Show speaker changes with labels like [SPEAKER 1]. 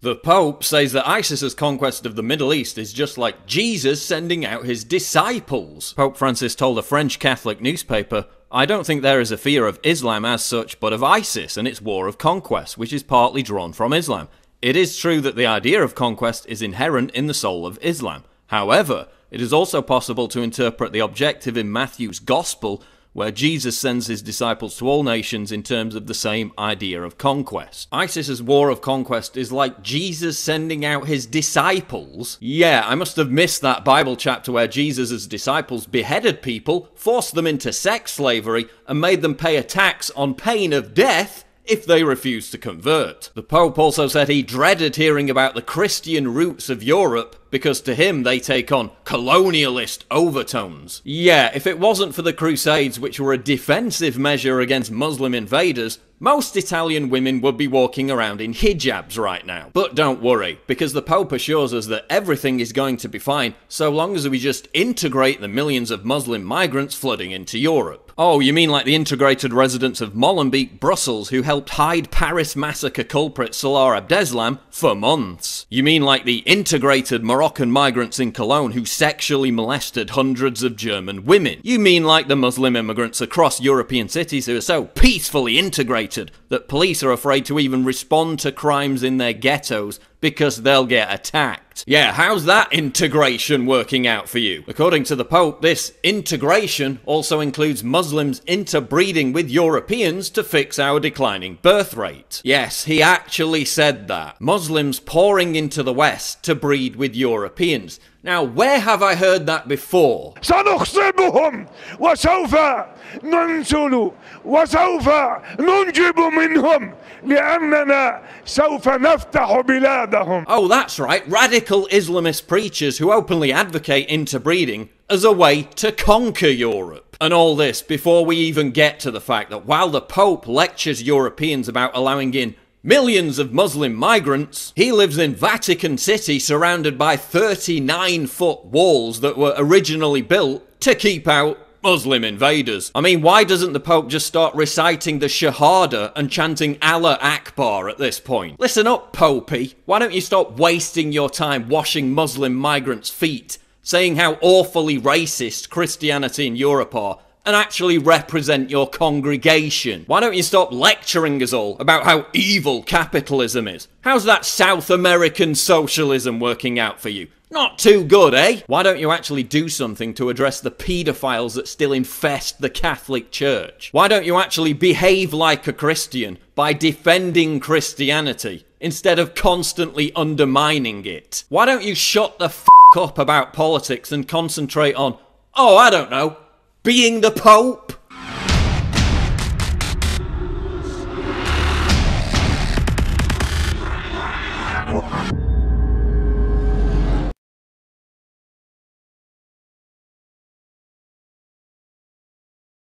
[SPEAKER 1] The Pope says that ISIS's conquest of the Middle East is just like Jesus sending out his disciples. Pope Francis told a French Catholic newspaper, "I don't think there is a fear of Islam as such, but of ISIS and its war of conquest, which is partly drawn from Islam. It is true that the idea of conquest is inherent in the soul of Islam. However, it is also possible to interpret the objective in Matthew's Gospel, where Jesus sends his disciples to all nations in terms of the same idea of conquest. ISIS's war of conquest is like Jesus sending out his disciples? Yeah, I must have missed that Bible chapter where Jesus' disciples beheaded people, forced them into sex slavery, and made them pay a tax on pain of death if they refused to convert. The Pope also said he dreaded hearing about the Christian roots of Europe because to him they take on colonialist overtones. Yeah, if it wasn't for the Crusades, which were a defensive measure against Muslim invaders, most Italian women would be walking around in hijabs right now. But don't worry, because the Pope assures us that everything is going to be fine so long as we just integrate the millions of Muslim migrants flooding into Europe. Oh, you mean like the integrated residents of Molenbeek, Brussels, who helped hide Paris massacre culprit Salah Abdeslam for months? You mean like the integrated Moroccan migrants in Cologne who sexually molested hundreds of German women? You mean like the Muslim immigrants across European cities who are so peacefully integrated that police are afraid to even respond to crimes in their ghettos because they'll get attacked? Yeah, how's that integration working out for you? According to the Pope, this integration also includes Muslims interbreeding with Europeans to fix our declining birth rate. Yes, he actually said that. Muslims pouring into the West to breed with Europeans. Now, where have I heard that before?
[SPEAKER 2] سنخصبهم وسوف ننزل وسوف ننجب منهم لأننا سوف نفتح بلادهم.
[SPEAKER 1] Oh, that's right, radical Islamist preachers who openly advocate interbreeding as a way to conquer Europe. And all this before we even get to the fact that while the Pope lectures Europeans about allowing in millions of Muslim migrants, he lives in Vatican City surrounded by 39-foot walls that were originally built to keep out Muslim invaders. I mean, why doesn't the Pope just start reciting the Shahada and chanting Allah Akbar at this point? Listen up, Popey. Why don't you stop wasting your time washing Muslim migrants' feet, saying how awfully racist Christianity in Europe are, and actually represent your congregation? Why don't you stop lecturing us all about how evil capitalism is? How's that South American socialism working out for you? Not too good, eh? Why don't you actually do something to address the paedophiles that still infest the Catholic Church? Why don't you actually behave like a Christian by defending Christianity instead of constantly undermining it? Why don't you shut the f*** up about politics and concentrate on, oh, I don't know, being the Pope?